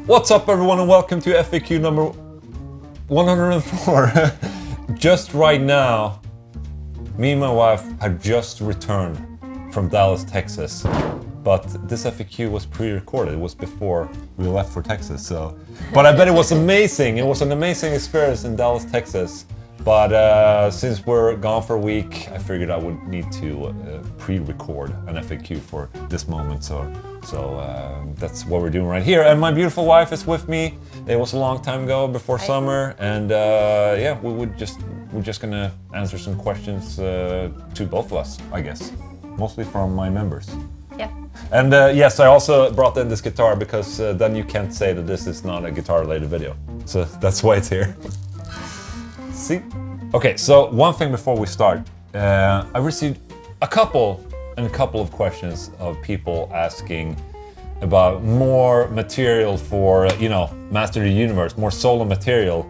What's up everyone and welcome to FAQ number 104. Just right now, me and my wife had just returned from Dallas, Texas. But this FAQ was pre-recorded, it was before we left for Texas, so. But I bet it was amazing, it was an amazing experience in Dallas, Texas. But since we're gone for a week, I figured I would need to pre-record an FAQ for this moment, so that's what we're doing right here. And my beautiful wife is with me. It was a long time ago, before summer, and yeah, we're just gonna answer some questions to both of us, I guess, mostly from my members. Yeah. And yes, I also brought in this guitar because then you can't say that this is not a guitar-related video, so that's why it's here. See? Okay, so one thing before we start. I received a couple of questions of people asking about more material for, you know, Master of the Universe, more solo material,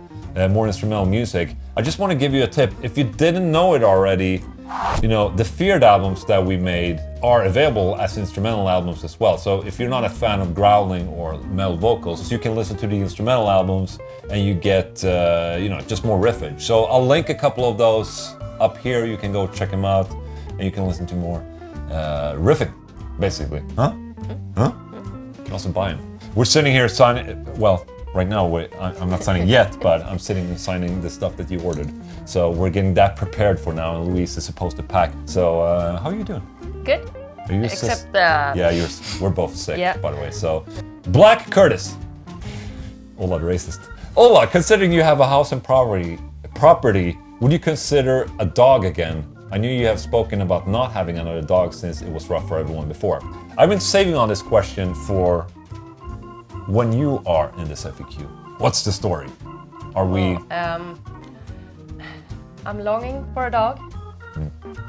more instrumental music. I just want to give you a tip. If you didn't know it already, you know, the Feared albums that we made are available as instrumental albums as well. So if you're not a fan of growling or metal vocals, you can listen to the instrumental albums and you get, you know, just more riffage. So I'll link a couple of those up here. You can go check them out and you can listen to more riffing, basically. Huh? Huh? You can also buy them. We're sitting here signing, well, right now I'm not signing yet, but I'm sitting and signing the stuff that you ordered. So we're getting that prepared for now, and Louise is supposed to pack. So how are you doing? Good. Are you Except yeah, we're both sick, yeah. By the way. So Black Curtis. Ola the racist. Ola, considering you have a house and property, would you consider a dog again? I knew you have spoken about not having another dog since it was rough for everyone before. I've been saving on this question for when you are in this FAQ. What's the story? Are we... I'm longing for a dog.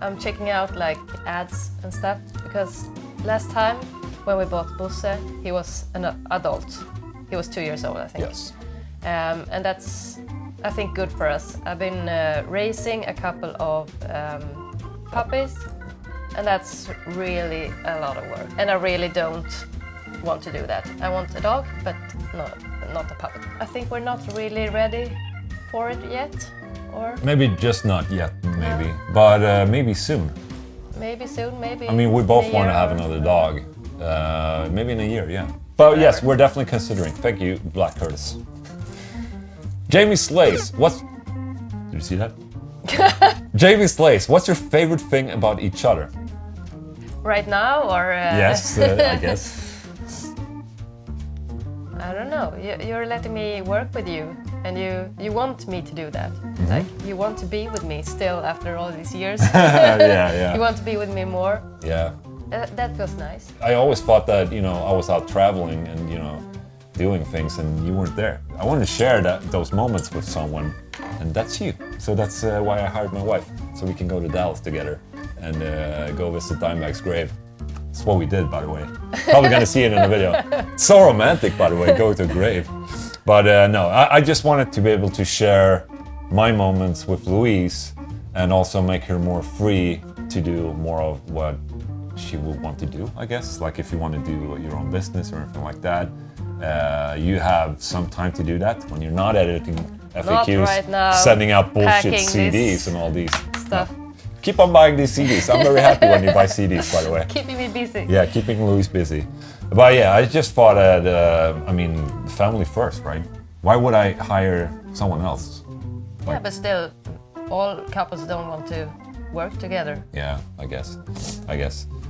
I'm checking out like ads and stuff because last time when we bought Bosse, he was an adult. He was 2 years old, I think. Yes. And that's, I think, good for us. I've been raising a couple of puppies, and that's really a lot of work. And I really don't want to do that. I want a dog, but not a puppy. I think we're not really ready for it yet, or Maybe just not yet, maybe, but maybe soon. maybe soon, maybe. I mean, we both want to have another dog, maybe in a year, yeah. But yes, we're definitely considering. Thank you, Black Curtis. Jamie Slays, did you see that? Jamie Slays, what's your favorite thing about each other? Right now, or Yes, I guess. I don't know. You're letting me work with you, and you want me to do that. Like, you want to be with me still after all these years. Yeah. You want to be with me more. Yeah. That feels nice. I always thought that, you know, I was out traveling and, you know, doing things and you weren't there. I wanted to share those moments with someone, and that's you. So that's why I hired my wife, so we can go to Dallas together and go visit Dimebag's grave. That's what we did, by the way. Probably gonna see it in the video. It's so romantic, by the way, go to a grave. But no, I just wanted to be able to share my moments with Louise and also make her more free to do more of what she would want to do, I guess. Like if you want to do your own business or anything like that, you have some time to do that when you're not editing FAQs, not right now, sending out bullshit packing CDs and all these stuff. Keep on buying these CDs. I'm very happy when you buy CDs, by the way. Keeping me busy. Yeah, keeping Louise busy. But yeah, I just thought that, I mean, family first, right? Why would I hire someone else? Yeah, but still, all couples don't want to work together. Yeah, I guess.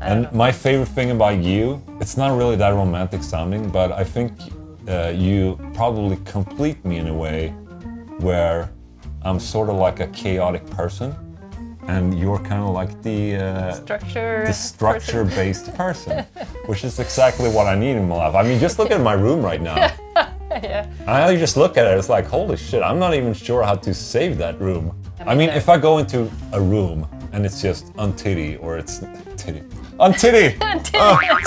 And my favorite thing about you, it's not really that romantic sounding, but I think you probably complete me in a way where I'm sort of like a chaotic person. And you're kind of like the structure-based person, which is exactly what I need in my life. I mean, just look at my room right now. Yeah. I just look at it, it's like, holy shit, I'm not even sure how to save that room. I mean, if I go into a room and it's just untitty, or it's titty. Untitty!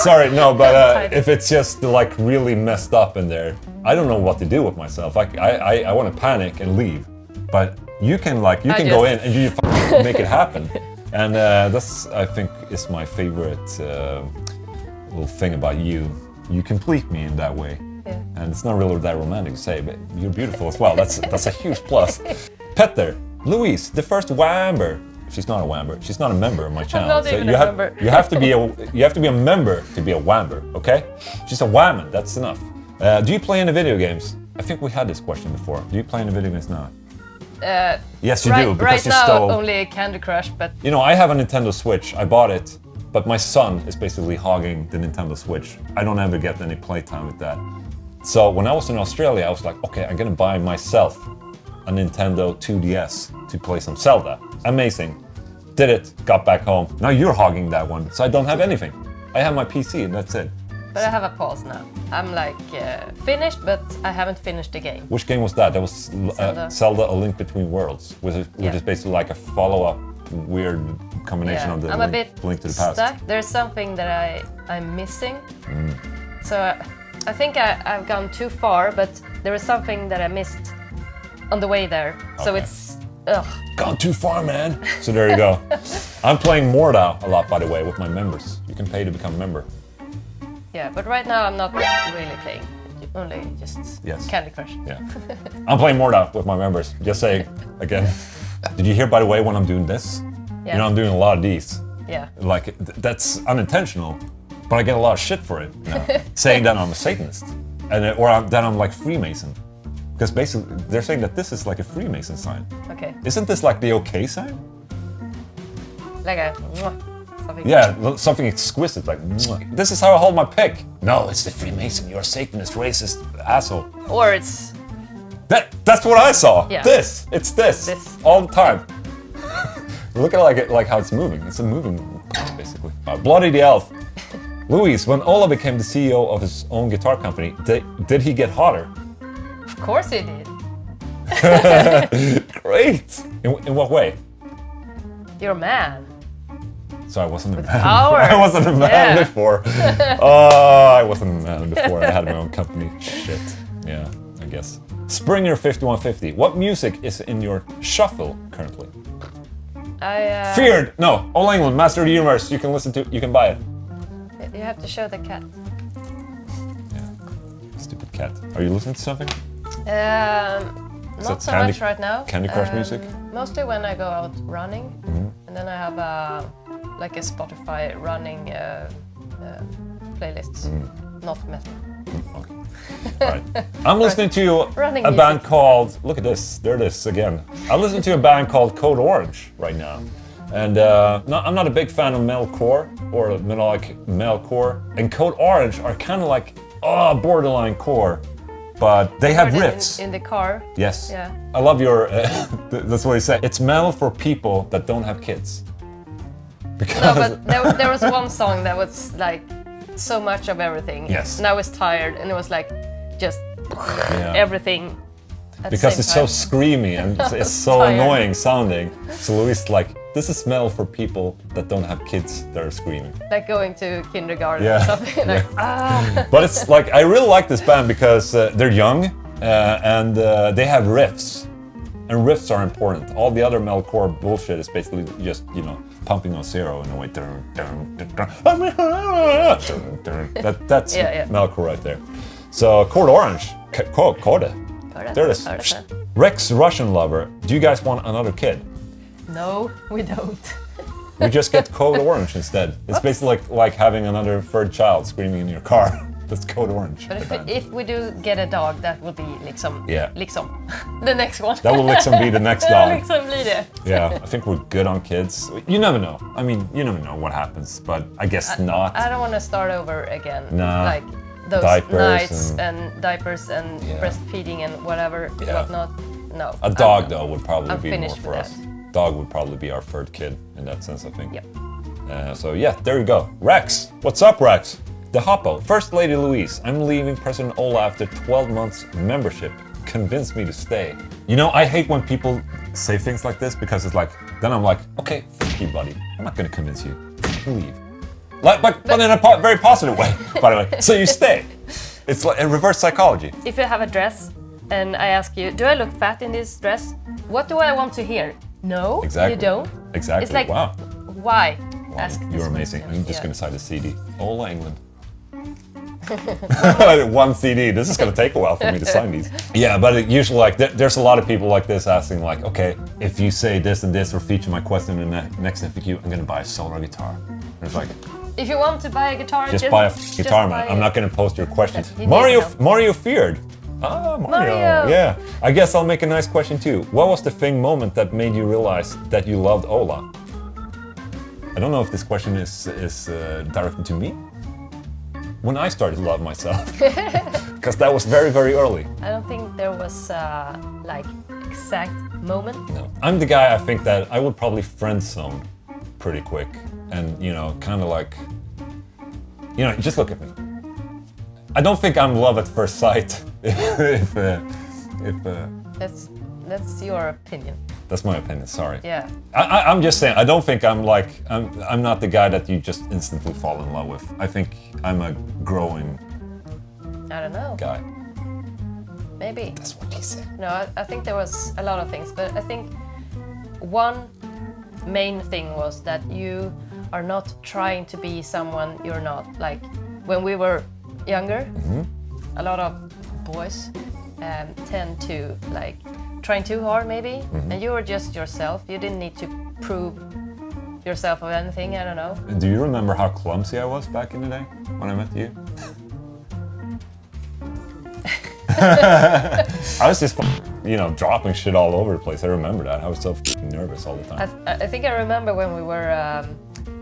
Sorry, no, but if it's just like really messed up in there, I don't know what to do with myself. I want to panic and leave, but you can go in and you make it happen. And that's, I think, is my favorite little thing about you. You complete me in that way. Yeah. And it's not really that romantic to say, but you're beautiful as well. That's a huge plus. Petter, Louise, the first Wamber. She's not a Wamber. She's not a member of my channel. not even a member. You have to be a member to be a Wamber, okay? She's a Wamman. That's enough. Do you play any video games? I think we had this question before. Do you play any video games now? Yes, you do. Because right you now, stole. only Candy Crush, but You know, I have a Nintendo Switch. I bought it, but my son is basically hogging the Nintendo Switch. I don't ever get any playtime with that. So when I was in Australia, I was like, okay, I'm gonna buy myself a Nintendo 2DS to play some Zelda. Amazing. Did it, got back home. Now you're hogging that one, so I don't have anything. I have my PC and that's it. but I have a pause now. I'm like finished, but I haven't finished the game. Which game was that? That was Zelda A Link Between Worlds, which is basically like a follow-up weird combination of the I'm a bit Link to the Past. stuck. There's something that I'm missing. So I think I've gone too far, but there is something that I missed on the way there. So Okay. it's Gone too far, man. So there you go. I'm playing Mordau a lot, by the way, with my members. You can pay to become a member. yeah. But right now I'm not really playing. Only just Yes. Candy Crush. Yeah. I'm playing Mordau with my members. Just saying again. Did you hear, by the way, when I'm doing this? Yeah. You know, I'm doing a lot of these. Yeah. Like, that's unintentional, but I get a lot of shit for it now. Saying that I'm a Satanist. That I'm like Freemason. Because basically, they're saying that this is like a Freemason sign. Okay. Isn't this like the okay sign? Like a something. Yeah, something exquisite, like, this is how I hold my pick. No, it's the Freemason, you're a Satanist, racist asshole. Or it's That's what I saw. Yeah. It's this. This. All the time. Look at like how it's moving. It's a moving, basically. Bloody the Elf. Louise, when Ola became the CEO of his own guitar company, did he get hotter? of course it did. Great. In what way? You're a man. So I wasn't a man. power. I wasn't a man Yeah. before. Oh, I wasn't a man before I had my own company. Shit. Yeah, I guess. Springer 5150. What music is in your shuffle currently? Feared. No. All Englund, Master of the Universe. You can listen to. You can buy it. You have to show the cat. Yeah. Stupid cat. Are you listening to something? Not it so Candy- much right now. Candy Crush music? Mostly when I go out running, and then I have like a Spotify running playlists, not metal. Okay. All right. I'm listening to Running a band music. called. Look at this. There it is again. I'm listening to a band called Code Orange right now, and I'm not a big fan of metalcore or melodic metalcore. And Code Orange are kind of like borderline core, but they have Heard it riffs. in the car. Yes. Yeah. I love your. That's what he said. It's metal for people that don't have kids. Because No, but there was one song that was like so much of everything. Yes. And I was tired, and it was like just Yeah. everything. At Because the it's same so time. screamy and it's so Tired. annoying sounding. So Louis is like, this is metal for people that don't have kids that are screaming. Like going to kindergarten Yeah. or something. Like, But it's like, I really like this band because they're young and they have riffs. And riffs are important. All the other metalcore bullshit is basically just, pumping on zero in a way. That's Yeah. metalcore right there. So Code Orange, Code. There it is. Rex Russian Lover, do you guys want another kid? No, we don't. We just get Code Orange instead. It's basically like having another third child screaming in your car. That's Code Orange. But the band. if we do get a dog, that will be liksom. Yeah. Liksom. The next one. That will be the next Ja, dog. liksom blir det. Yeah, I think we're good on kids. You never know. I mean, you never know what happens, but I guess not. I don't want to start over again. Nah. Like those Diapers nights and- and diapers and Yeah. breastfeeding and whatever, Yeah. whatnot. No. A dog, though, would probably I'm be more finished for with us. that. Dog would probably be our third kid in that sense, I think. Yep. So yeah, there you go. Rex, what's up, Rex? The Hoppo, First Lady Louise, I'm leaving President Ola after 12 months membership. Convince me to stay. You know, I hate when people say things like this because it's like, then I'm like, okay, fuck you, buddy. I'm not gonna convince you. Leave. But in a very positive way, by the way. So you stay. It's like a reverse psychology. If you have a dress and I ask you, do I look fat in this dress? What do I want to hear? No, Exactly. you don't. Exactly. It's like, wow. why? Wow, Ask you're this amazing. question. I'm just Yeah. gonna sign the CD. Ola Englund. One CD. This is gonna take a while for me to sign these. Yeah, but usually like there's a lot of people like this asking like, okay, if you say this and this or feature my question in the next FAQ, I'm gonna buy a solar guitar. There's like, if you want to buy a guitar, just buy a guitar, man. I'm not gonna post your questions. Mario feared. Ah, Mario. Yeah. I guess I'll make a nice question too. What was the thing moment that made you realize that you loved Ola? I don't know if this question is directed to me. When I started to love myself, because that was very, very early. I don't think there was like exact moment. No, I'm the guy. I think that I would probably friend zone pretty quick, and kind of like, just look at me. I don't think I'm love at first sight. if That's your opinion. That's my opinion. Sorry. Yeah. I'm just saying. I don't think I'm not the guy that you just instantly fall in love with. I think I'm a growing. I don't know. Guy. Maybe. That's what he said. No, I think there was a lot of things, but I think one main thing was that you are not trying to be someone you're not. Like when we were younger, a lot of boys tend to like trying too hard maybe, and you were just yourself. You didn't need to prove yourself or anything. I don't know. Do you remember how clumsy I was back in the day when I met you? I was just dropping shit all over the place. I remember that. I was so nervous all the time. I think I remember when we were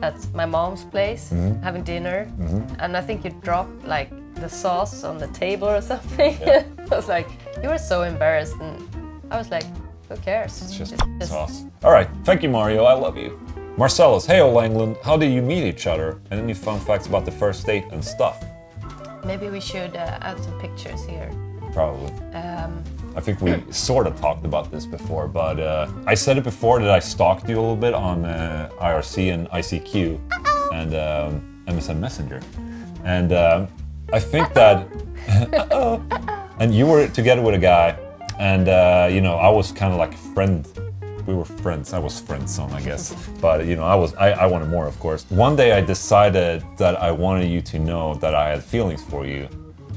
at my mom's place having dinner, and I think you dropped like the sauce on the table or something. Yeah. I was like, you were so embarrassed, and I was like, who cares? It's just sauce. All right, thank you, Mario. I love you. Marcellus, hey, old Englund. How did you meet each other? And any fun facts about the first date and stuff? Maybe we should add some pictures here. Probably. I think we sort of talked about this before, but I said it before that I stalked you a little bit on IRC and ICQ and MSN Messenger. And I think that, and you were together with a guy, and I was kind of like a friend. We were friends. I was friend zone, I guess. But I wanted more, of course. One day I decided that I wanted you to know that I had feelings for you.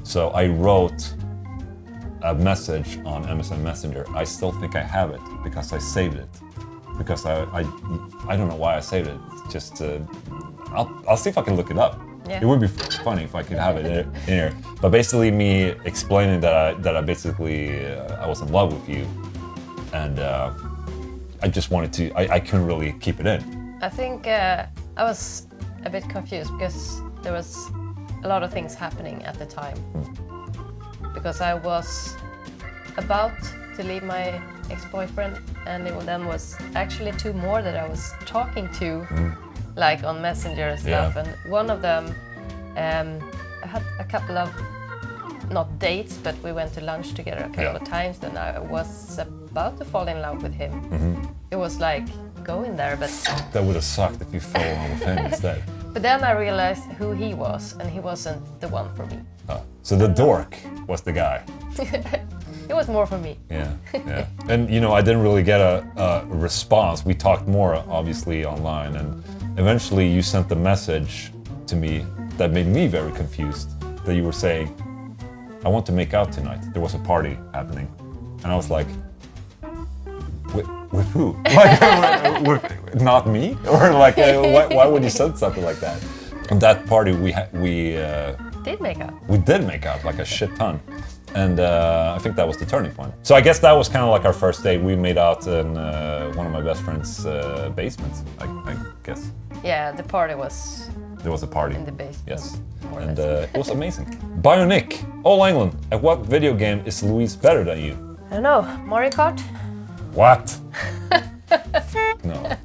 So I wrote a message on MSN Messenger. I still think I have it because I saved it. Because I don't know why I saved it. Just I'll see if I can look it up. Yeah. It would be funny if I could have it in here. But basically, me explaining that I basically I was in love with you, and I just wanted to. I couldn't really keep it in. I think I was a bit confused because there was a lot of things happening at the time. Because I was about to leave my ex-boyfriend, and it then was actually two more that I was talking to, like on Messenger and stuff. Yeah. And one of them, I had a couple of, not dates, but we went to lunch together a couple of times, and I was about to fall in love with him. It was like going there, but... That would have sucked if you fell in love with him instead. But then I realized who he was, and he wasn't the one for me. So the dork was the guy. It was more for me. Yeah. And I didn't really get a response. We talked more, obviously, online, and eventually you sent a message to me that made me very confused. That you were saying, "I want to make out tonight. There was a party happening," and I was like, "With who? Like, with not me? Or like, why would you send something like that?" On that party, we Did make out. We did make out like a shit ton. And I think that was the turning point. So I guess that was kind of like our first date. We made out in one of my best friend's basements, I guess. Yeah, the party was... There was a party. In the basement. Yes. And it was amazing. Bionic, All Englund, at what video game is Louise better than you? I don't know, Mario Kart? What? No. No,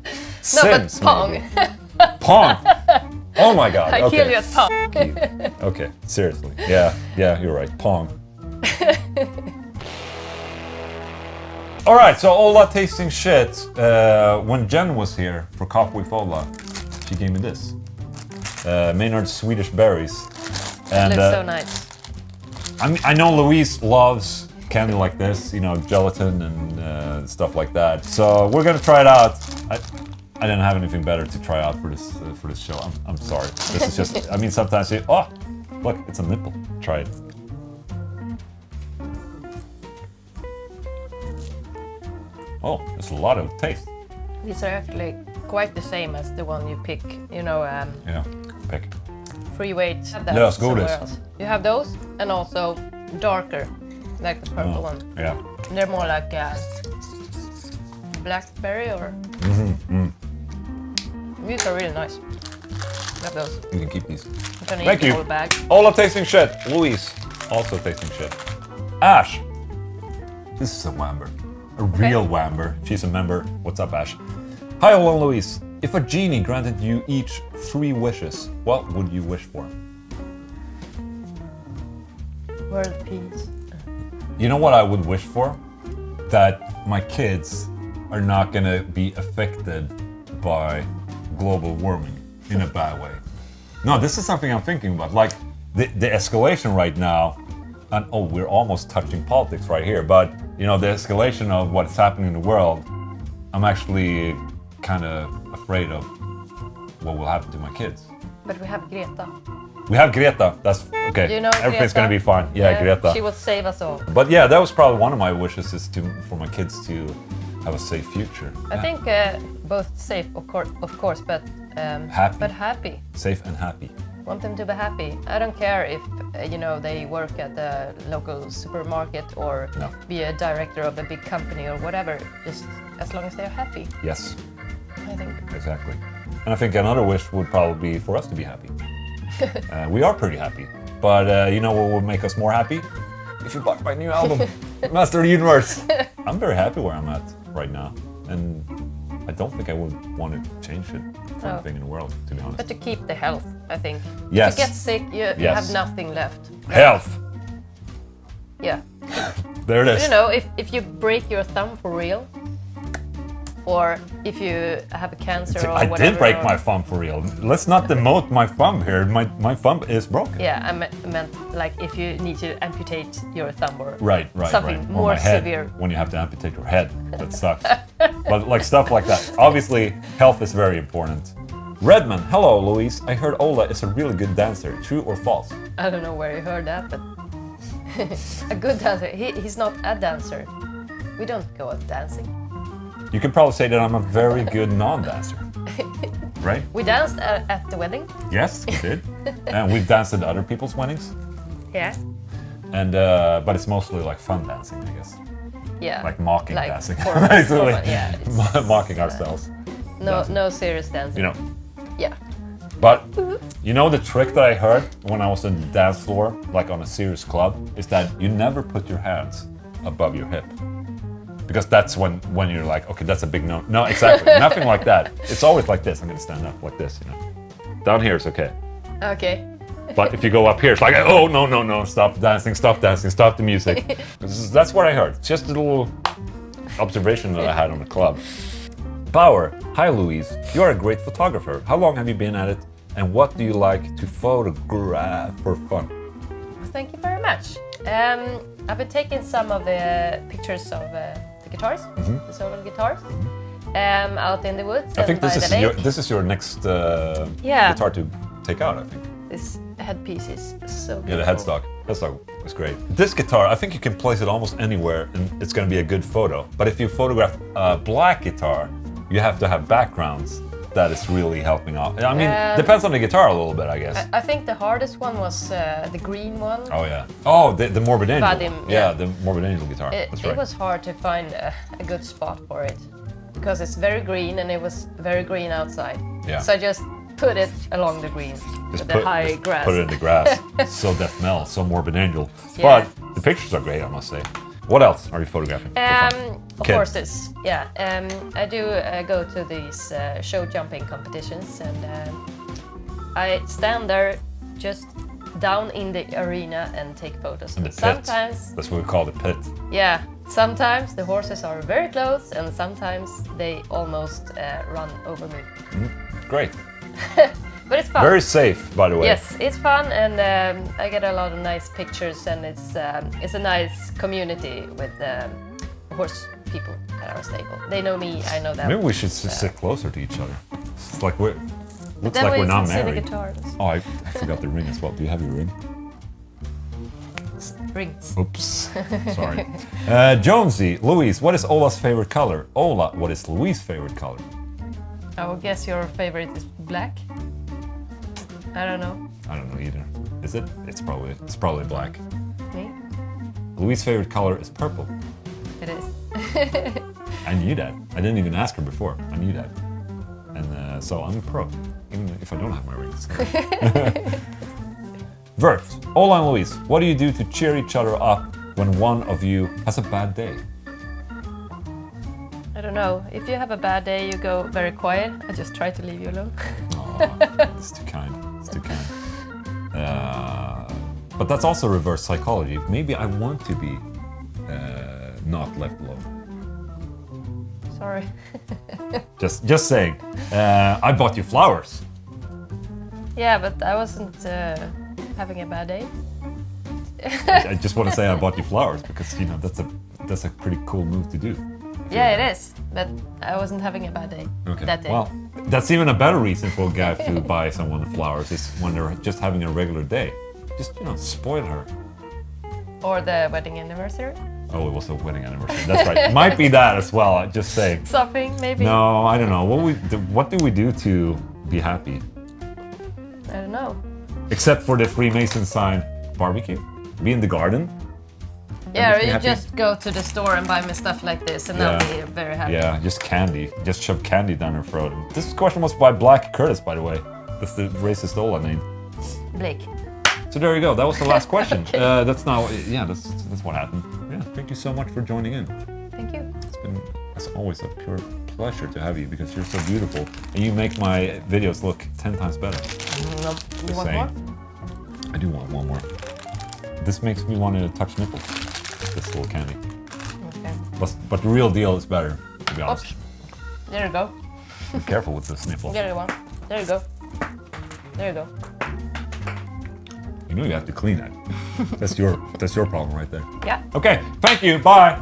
Sims, but Pong. maybe. Pong? Oh my god. I kill you at Pong. Okay, seriously. Yeah, you're right. Pong. Alright, so Ola tasting shit. When Jen was here for Coffee with Ola, she gave me this. Maynard's Swedish berries. And, looks so nice. I know Louise loves candy like this, gelatin and stuff like that. So we're gonna try it out. I didn't have anything better to try out for this show. I'm sorry. This is just. Sometimes you. Oh, Look, it's a nipple. Try it. Oh, there's a lot of taste. These are actually quite the same as the one you pick, you know, Yeah, pick. free weight. Yes, somewhere godis. else. You have those and also darker, like the purple one. Yeah. They're more like blackberry or... These are really nice. Have those. You can keep these. I'm gonna Thank eat you. the whole bag. Ola tasting shit. Louise also tasting shit. Ash. This is a Wamber. A real Wamber. She's a member. What's up, Ash? Hi, Ola and Louise. If a genie granted you each 3 wishes, what would you wish for? World peace. You know what I would wish for? That my kids are not gonna be affected by global warming in a bad way. No, this is something I'm thinking about. Like the escalation right now, and oh, we're almost touching politics right here, but you know, the escalation of what's happening in the world, I'm actually kind of afraid of what will happen to my kids. But we have Greta. We have Greta, that's okay. Do you know Everything's Greta? gonna be fine. Yeah, Greta. She will save us all. But yeah, that was probably one of my wishes is for my kids to have a safe future. I think both safe, of course, but Happy. But happy. Safe and happy. Want them to be happy. I don't care if you know they work at the local supermarket or No. be a director of a big company or whatever. Just as long as they're happy, Yes, I think. exactly. And I think another wish would probably be for us to be happy. We are pretty happy. But you know what would make us more happy? If you bought my new album, Master of the Universe. I'm very happy where I'm at right now. And I don't think I would want to change it for No. anything in the world, to be honest. But to keep the health, I think. Yes. If you get sick, you Yes. have nothing left. Health! Yeah. There it is. You know, if you break your thumb for real, or if you have a cancer or I whatever. did break or- my thumb for real. Let's not demote my thumb here. My thumb is broken. Yeah, I meant like if you need to amputate your thumb or Right, something right. Or more my head, severe. when you have to amputate your head. That sucks. But like stuff like that. Obviously, health is very important. Redman, hello Louise. I heard Ola is a really good dancer. True or false? I don't know where you heard that, but a good dancer. He's not a dancer. We don't go out dancing. You could probably say that I'm a very good non-dancer. Right? We danced at the wedding. Yes, we did. And we've danced at other people's weddings. Yeah. And but it's mostly like fun dancing, I guess. Yeah. Like mocking Like dancing. formal- Basically. formal, yeah, it's- Mocking ourselves. No serious dancing. You know. Yeah. But you know the trick that I heard when I was on the dance floor, like on a serious club, is that you never put your hands above your hip. Because that's when you're like, okay, that's a big no. No, exactly. Nothing like that. It's always like this. I'm gonna stand up like this, you know. Down here is okay. Okay. But if you go up here, it's like, oh, no, stop dancing, stop the music. That's what I heard. Just a little observation that I had on the club. Power, hi Louise. You are a great photographer. How long have you been at it? And what do you like to photograph for fun? Thank you very much. I've been taking some of the pictures of the guitars, the solo guitars, out in the woods. I think and by the lake. this is your next Yeah. guitar to take out, I think. This headpiece is so beautiful. Yeah, the headstock. Headstock was great. This guitar, I think you can place it almost anywhere and it's going to be a good photo. But if you photograph a black guitar, you have to have backgrounds that is really helping out. I mean, depends on the guitar a little bit, I guess. I think the hardest one was the green one. Oh yeah. Oh, the Morbid Angel. Vadim, yeah, yeah. the Morbid Angel guitar. That's right. It was hard to find a good spot for it because it's very green and it was very green outside. Yeah. So I just put it along the green with the high grass. Put it in the grass. So Death Knell, so Morbid Angel. Yeah. But the pictures are great, I must say. What else are you photographing? for fun? Of Kid. horses, yeah. I do go to these show jumping competitions and I stand there just down in the arena and take photos. In the And pit. sometimes, That's what we call the pit. yeah, sometimes the horses are very close and sometimes they almost run over me. Great. But it's fun. Very safe, by the way. Yes, it's fun and I get a lot of nice pictures and it's a nice community with horse people at our stable. They know me, I know them. Maybe we should sit closer to each other. It's like looks Then like we we're not can see the married. guitars. Oh, I forgot the ring as well. Do you have your ring? Drinks. Oops, sorry. Jonesy, Louise, what is Ola's favorite color? Ola, what is Louise's favorite color? I would guess your favorite is black. I don't know. I don't know either. Is it? It's probably black. Me? Louise's favorite color is purple. It is. I knew that. I didn't even ask her before. I knew that. And so I'm a pro, even if I don't have my rings. Vert, Ola and Louise, what do you do to cheer each other up when one of you has a bad day? I don't know. If you have a bad day, you go very quiet. I just try to leave you alone. Aw, it's too kind. It's too kind. But that's also reverse psychology. Maybe I want to be not left alone. Sorry. Just saying. I bought you flowers. Yeah, but I wasn't having a bad day. I just want to say I bought you flowers because you know that's a pretty cool move to do. Yeah, it is. But I wasn't having a bad day that day. Well, that's even a better reason for a guy to buy someone flowers is when they're just having a regular day. Just spoil her. Or the wedding anniversary. Oh, it was a wedding anniversary. That's right. Might be that as well. I'm just saying. Shopping, maybe. No, I don't know. What do we do to be happy? I don't know. Except for the Freemason sign barbecue. Be in the garden. Yeah, or you just go to the store and buy me stuff like this and I'll be very happy. Yeah, just candy. Just shove candy down her throat. This question was by Black Curtis, by the way. That's the racist Ola name. Blake. So there you go. That was the last question. That's what happened. Yeah, thank you so much for joining in. Thank you. It's been, as always, a pure pleasure to have you because you're so beautiful and you make my videos look 10 times better. You want more? I do want one more. This makes me want to touch nipples. This little candy. Okay. But the real deal is better, to be honest. Oops. There you go. Be careful with this nipple. There you go. There you go. There you go. You know you have to clean that. That's your problem right there. Yeah. Okay, thank you. Bye.